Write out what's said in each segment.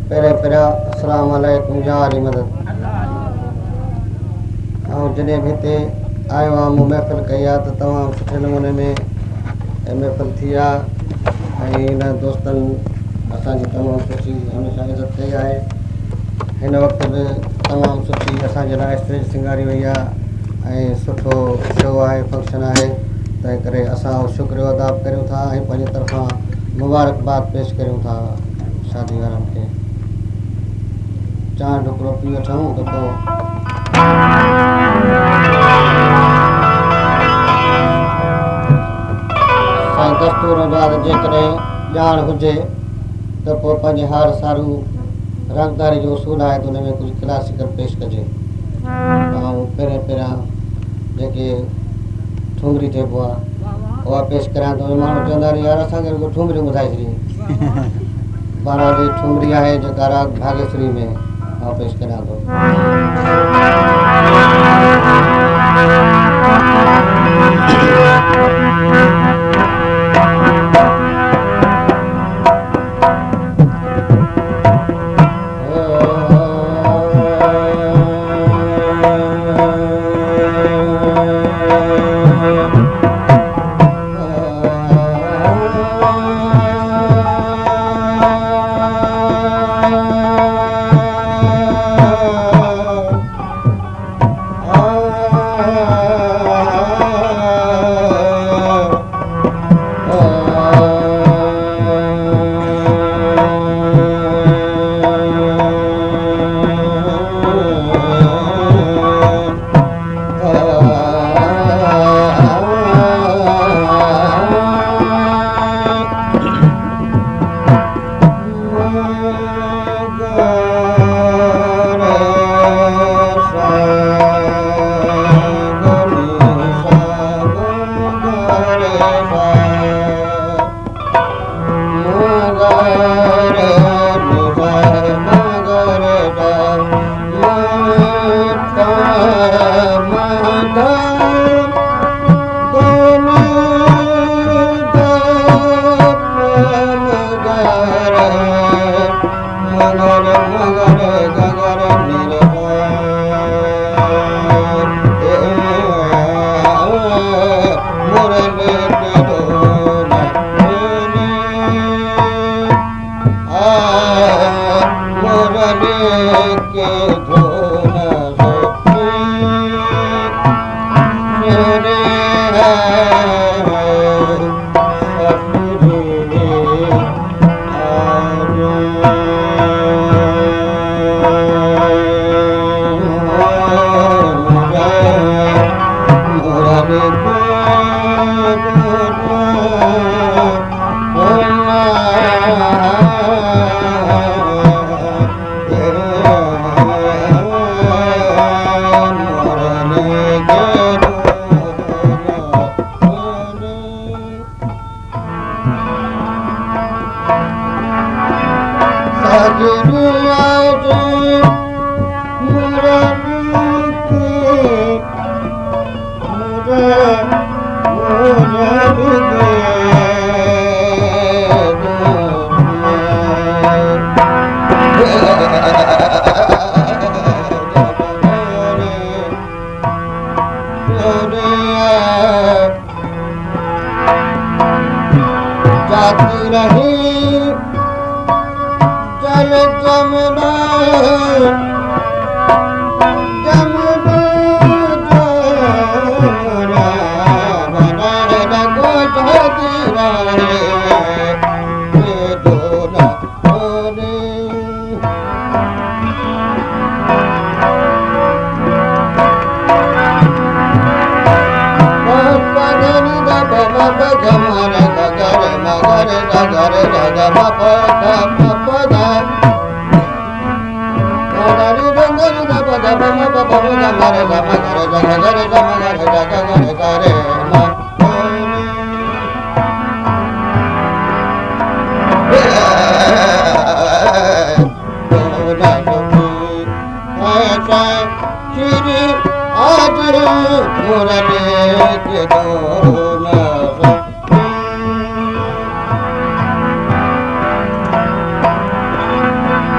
पहिरें पहिरियां अस्सलाम वालेकुम यारी मदद ऐं जॾहिं बि हिते आयो आहियां मूं महफ़िल कई आहे त तमामु सुठे नमूने में महफ़िल थी आहे ऐं हिन दोस्तनि असांजी तमामु सुठी हमेशह इज़त कई आहे। हिन वक़्तु बि तमामु सुठी असांजे लाइ स्टेज सिंगारी वई आहे ऐं सुठो शो आहे, फंक्शन आहे। तंहिं करे असां शुक्रिया अदा करियूं था ऐं पंहिंजी तरफ़ां मुबारकबाद पेश करियूं था शादी वारनि खे। चांहि ढुकरो पी वठूं त पोइ साईं दस्तूर बाद जेकॾहिं ॼाण हुजे त पोइ पंहिंजे हार सारू रंगदारी जो उसूल आहे त हुन में कुझु क्लासिकल पेश कजे। ऐं पहिरियां पहिरियां जेके ठुमरी चइबो आहे उहा पेश करियां त माण्हू चवंदा आहिनि यार असांखे रुॻो ठुमरियूं ॿुधाए छॾी। बाराजी ठुमरी आहे जेका राग भागेश्वरी में उहा पेश करियां थो।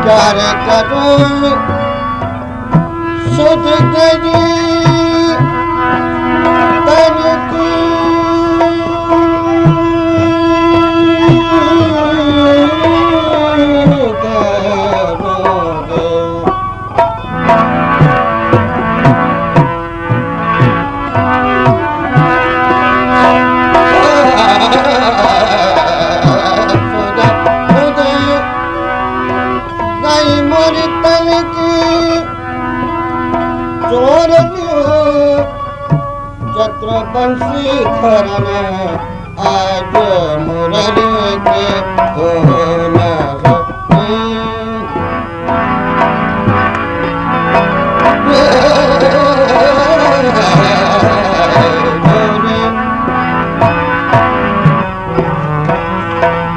प्यार करूं सुध गई तन की बंसी धरन आज मुरली के धोन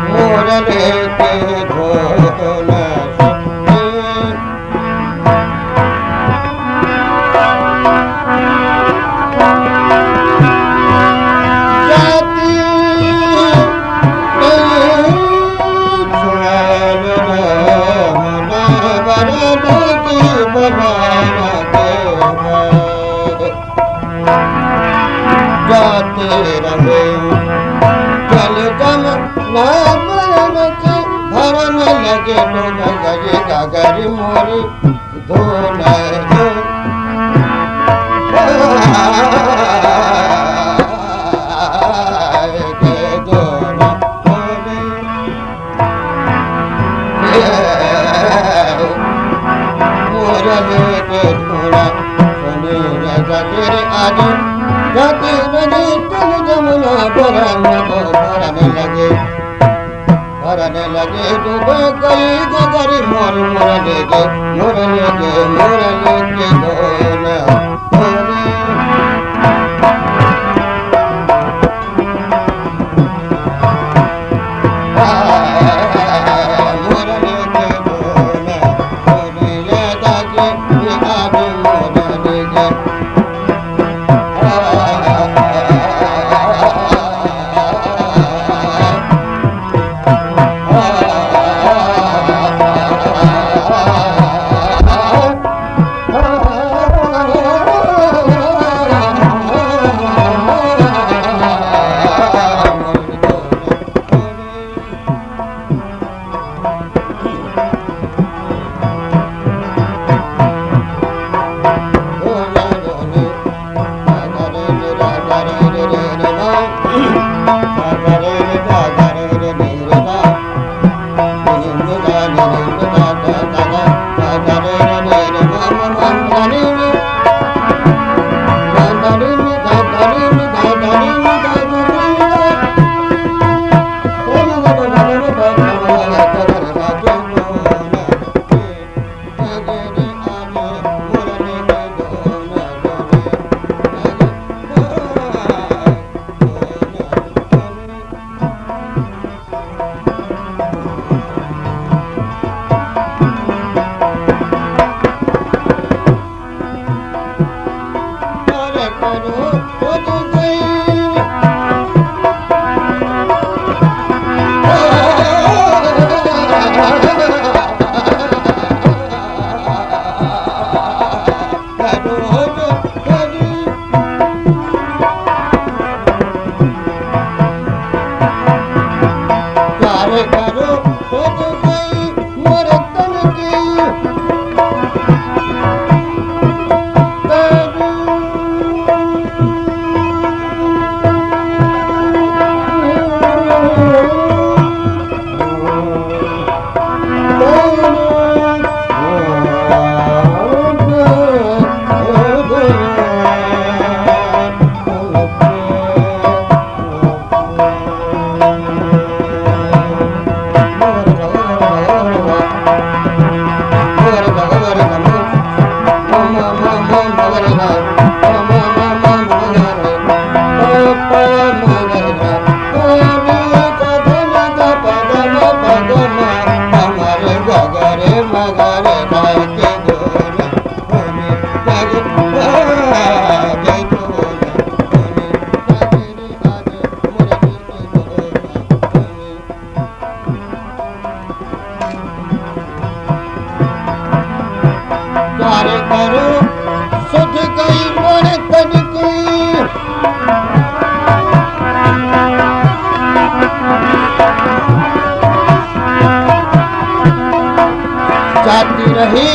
मुरली के धोन जाते रहे जल जम भरन लगे डोल गजे गागरी मोरी धोन जाते नदी तल जमुना भरने लगे डूब गई गगरी मोर मोरने के धोन पर सुध गई मोर तड़की जाती रही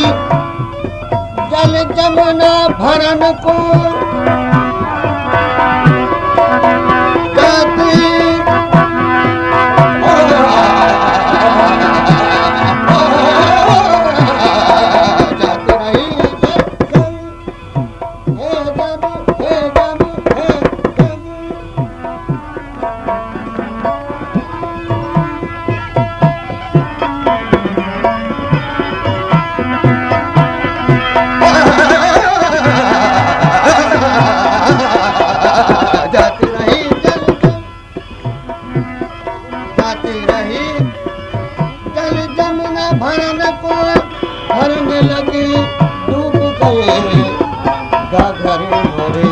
जल जमुना भरन को जाती रही जल जमुना भरन को भरने लगी डूब गए गाघरे भरे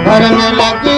भरने लगी